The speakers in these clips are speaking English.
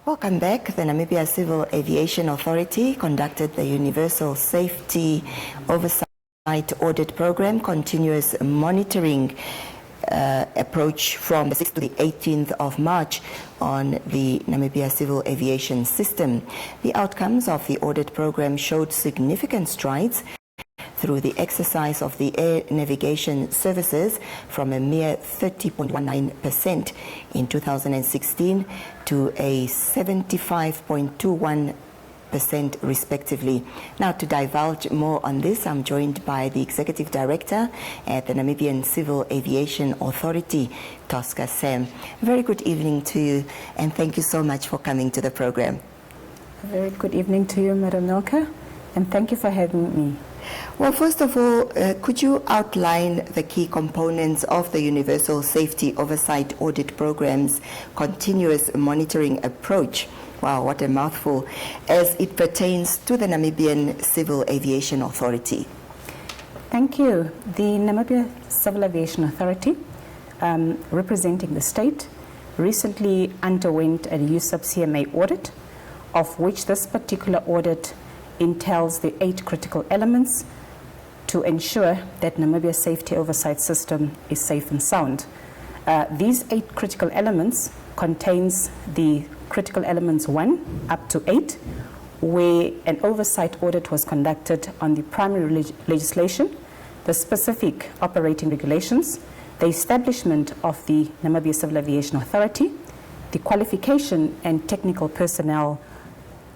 Welcome back. The Namibia Civil Aviation Authority conducted the Universal Safety Oversight Audit Program continuous monitoring approach from the 6th to the 18th of March on the Namibia Civil Aviation System. The outcomes of the audit program showed significant strides through the exercise of the air navigation services from a mere 30.19% in 2016 to a 75.21% respectively. Now, to divulge more on this, I'm joined by the Executive Director at the Namibian Civil Aviation Authority, Tosca Sam. Very good evening to you, and thank you so much for coming to the program. A very good evening to you, Madam Milka, and thank you for having me. Well, first of all, could you outline the key components of the Universal Safety Oversight Audit Program's continuous monitoring approach? Wow, what a mouthful, as it pertains to the Namibian Civil Aviation Authority. Thank you. The Namibia Civil Aviation Authority, representing the state, recently underwent a USUB-CMA audit, of which this particular audit entails the 8 critical elements to ensure that Namibia Safety Oversight System is safe and sound. These 8 critical elements contains the critical elements 1 up to 8, where an oversight audit was conducted on the primary legislation, the specific operating regulations, the establishment of the Namibia Civil Aviation Authority, the qualification and technical personnel,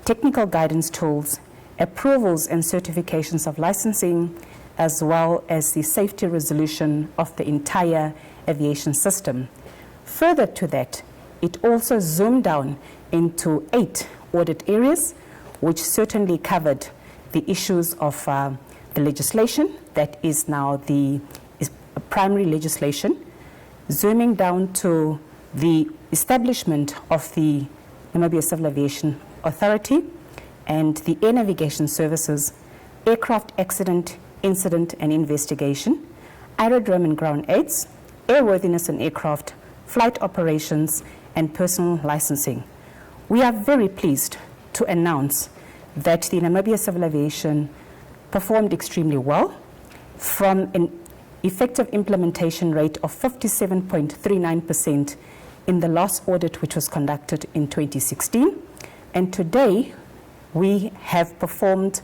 technical guidance tools, approvals and certifications of licensing, as well as the safety resolution of the entire aviation system. Further to that, it also zoomed down into 8 audit areas, which certainly covered the issues of the legislation that is now the primary legislation, zooming down to the establishment of the Namibia Civil Aviation Authority and the air navigation services, aircraft accident, incident and investigation, aerodrome and ground aids, airworthiness and aircraft, flight operations, and personal licensing. We are very pleased to announce that the Namibia Civil Aviation performed extremely well, from an effective implementation rate of 57.39% in the last audit, which was conducted in 2016, and today we have performed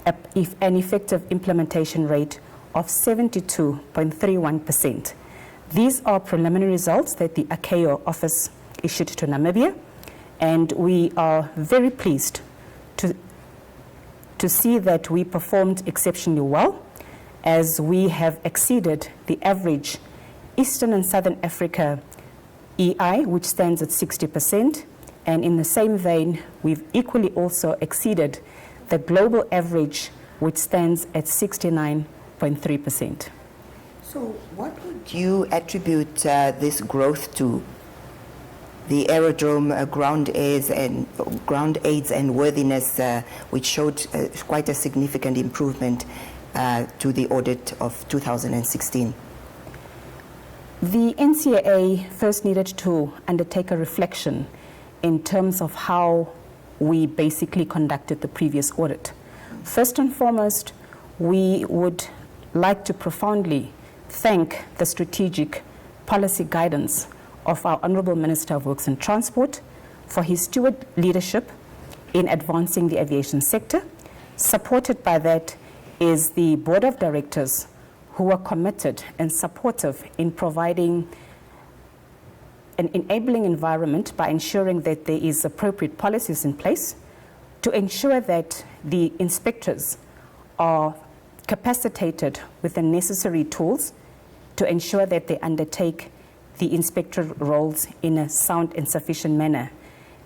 an effective implementation rate of 72.31%. These are preliminary results that the ACAO office issued to Namibia, and we are very pleased to see that we performed exceptionally well, as we have exceeded the average Eastern and Southern Africa EI, which stands at 60%, and in the same vein, we've equally also exceeded the global average, which stands at 69.3%. So what would you attribute this growth to? The aerodrome, ground aids and worthiness, which showed quite a significant improvement to the audit of 2016. The NCAA first needed to undertake a reflection in terms of how we basically conducted the previous audit. First and foremost, we would like to profoundly thank the strategic policy guidance of our Honorable Minister of Works and Transport for his steward leadership in advancing the aviation sector. Supported by that is the Board of Directors, who are committed and supportive in providing an enabling environment by ensuring that there is appropriate policies in place to ensure that the inspectors are capacitated with the necessary tools to ensure that they undertake the inspector roles in a sound and sufficient manner.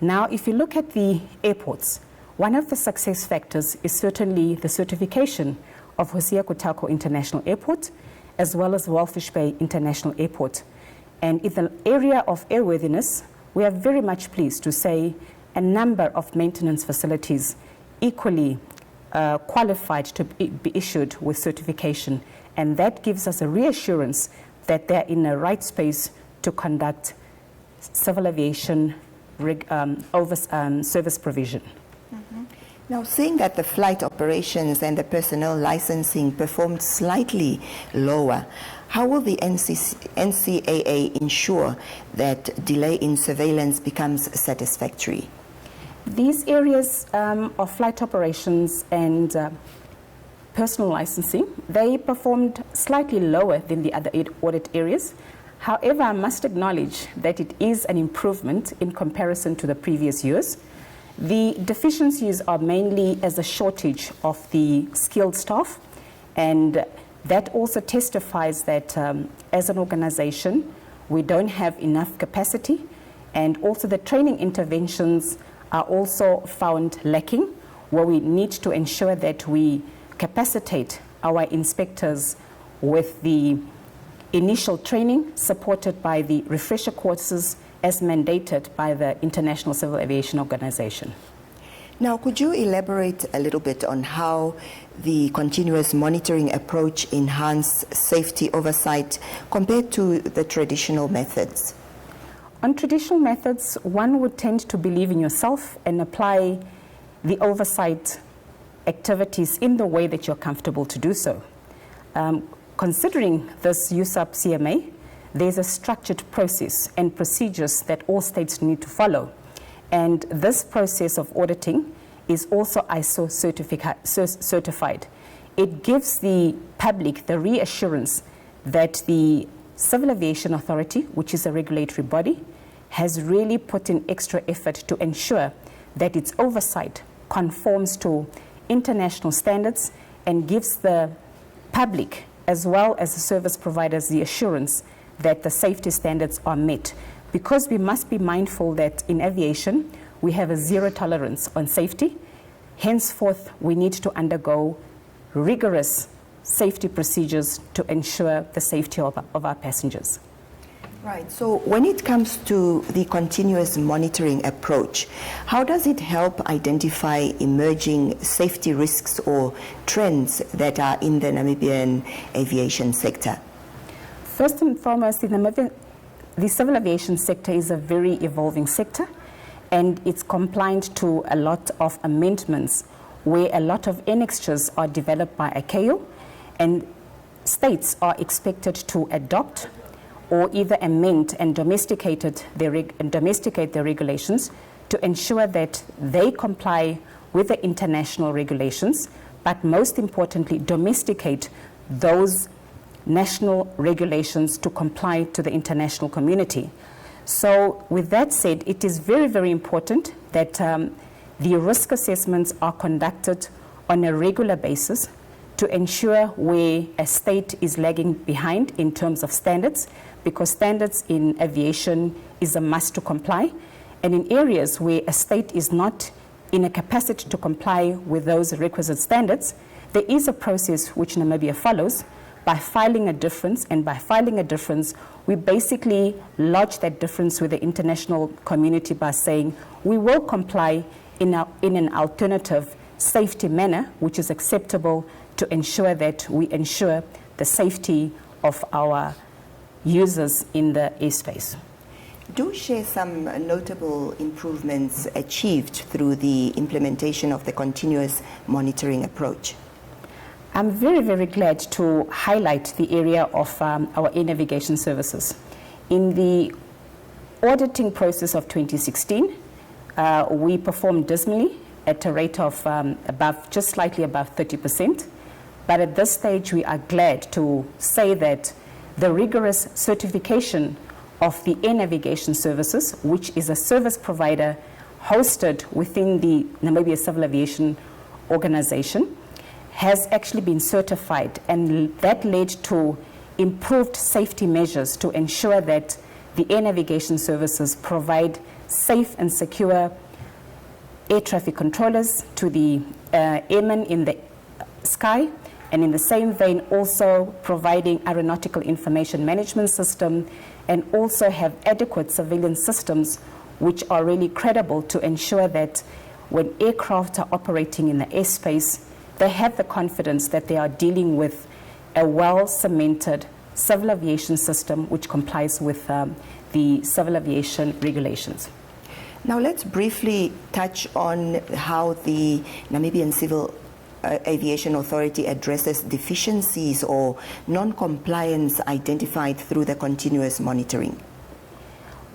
Now, if you look at the airports, one of the success factors is certainly the certification of Hosea Kutako International Airport, as well as Walfish Bay International Airport. And in the area of airworthiness, we are very much pleased to say a number of maintenance facilities equally qualified to be issued with certification. And that gives us a reassurance that they're in the right space to conduct civil aviation service provision. Now, seeing that the flight operations and the personnel licensing performed slightly lower, how will the NCAA ensure that delay in surveillance becomes satisfactory? These areas of flight operations and personal licensing, they performed slightly lower than the other audit areas. However, I must acknowledge that it is an improvement in comparison to the previous years. The deficiencies are mainly as a shortage of the skilled staff, and that also testifies that as an organization, we don't have enough capacity, and also the training interventions are also found lacking, where we need to ensure that we capacitate our inspectors with the initial training supported by the refresher courses as mandated by the International Civil Aviation Organization. Now, could you elaborate a little bit on how the continuous monitoring approach enhanced safety oversight compared to the traditional methods? On traditional methods, one would tend to believe in yourself and apply the oversight activities in the way that you're comfortable to do so. Considering this USAP CMA, there's a structured process and procedures that all states need to follow. And this process of auditing is also ISO certified. It gives the public the reassurance that the Civil Aviation Authority, which is a regulatory body, has really put in extra effort to ensure that its oversight conforms to international standards and gives the public as well as the service providers the assurance that the safety standards are met. Because we must be mindful that in aviation, we have a zero tolerance on safety. Henceforth, we need to undergo rigorous safety procedures to ensure the safety of our passengers. Right, so when it comes to the continuous monitoring approach, how does it help identify emerging safety risks or trends that are in the Namibian aviation sector? First and foremost, the civil aviation sector is a very evolving sector, and it's compliant to a lot of amendments where a lot of annexures are developed by ICAO, and states are expected to adopt or either amend and domesticate their regulations to ensure that they comply with the international regulations, but most importantly, domesticate those national regulations to comply to the international community. So with that said, it is very, very important that the risk assessments are conducted on a regular basis to ensure where a state is lagging behind in terms of standards, because standards in aviation is a must to comply. And in areas where a state is not in a capacity to comply with those requisite standards, there is a process which Namibia follows by filing a difference, and by filing a difference, we basically lodge that difference with the international community by saying we will comply in an alternative safety manner, which is acceptable to ensure that we ensure the safety of our users in the airspace. Do share some notable improvements achieved through the implementation of the continuous monitoring approach. I'm very, very glad to highlight the area of our air navigation services. In the auditing process of 2016, we performed dismally at a rate of just slightly above 30%. But at this stage, we are glad to say that the rigorous certification of the air navigation services, which is a service provider hosted within the Namibia Civil Aviation Organization, has actually been certified, and that led to improved safety measures to ensure that the air navigation services provide safe and secure air traffic controllers to the airmen in the sky, and in the same vein also providing aeronautical information management system, and also have adequate surveillance systems which are really credible to ensure that when aircraft are operating in the airspace, they have the confidence that they are dealing with a well-cemented civil aviation system which complies with the civil aviation regulations. Now let's briefly touch on how the Namibian Civil Aviation Authority addresses deficiencies or non-compliance identified through the continuous monitoring.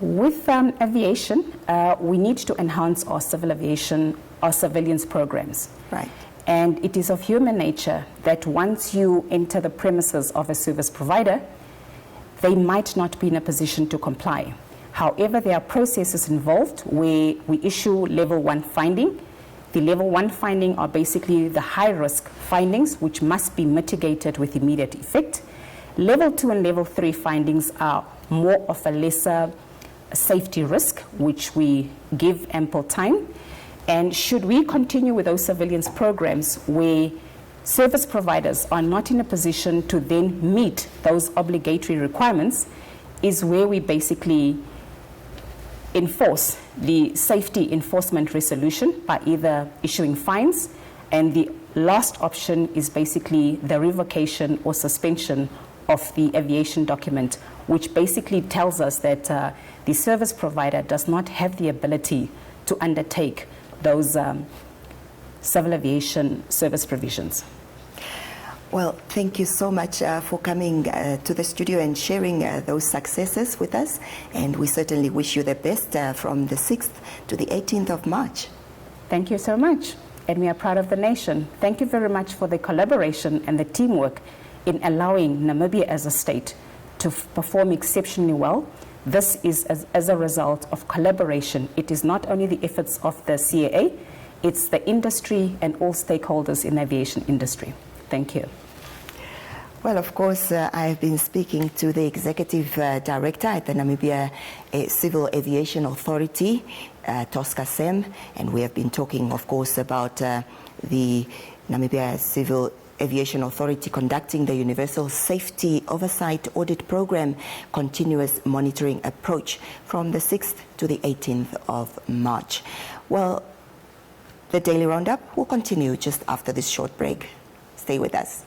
With aviation, we need to enhance our civil aviation, our surveillance programs. Right. And it is of human nature that once you enter the premises of a service provider, they might not be in a position to comply. However, there are processes involved where we issue level 1 finding. The level 1 finding are basically the high-risk findings which must be mitigated with immediate effect. Level 2 and level 3 findings are more of a lesser safety risk, which we give ample time. And should we continue with those surveillance programs where service providers are not in a position to then meet those obligatory requirements, is where we basically enforce the safety enforcement resolution by either issuing fines, and the last option is basically the revocation or suspension of the aviation document, which basically tells us that the service provider does not have the ability to undertake those civil aviation service provisions. Well, thank you so much for coming to the studio and sharing those successes with us. And we certainly wish you the best from the 6th to the 18th of March. Thank you so much. And we are proud of the nation. Thank you very much for the collaboration and the teamwork in allowing Namibia as a state to perform exceptionally well. This is as a result of collaboration. It is not only the efforts of the CAA, it's the industry and all stakeholders in the aviation industry. Thank you. Well, of course, I have been speaking to the Executive Director at the Namibia Civil Aviation Authority, Tosca Sem, and we have been talking, of course, about the Namibia Civil Aviation Authority conducting the Universal Safety Oversight Audit Program continuous monitoring approach from the 6th to the 18th of March. Well, the Daily Roundup will continue just after this short break. Stay with us.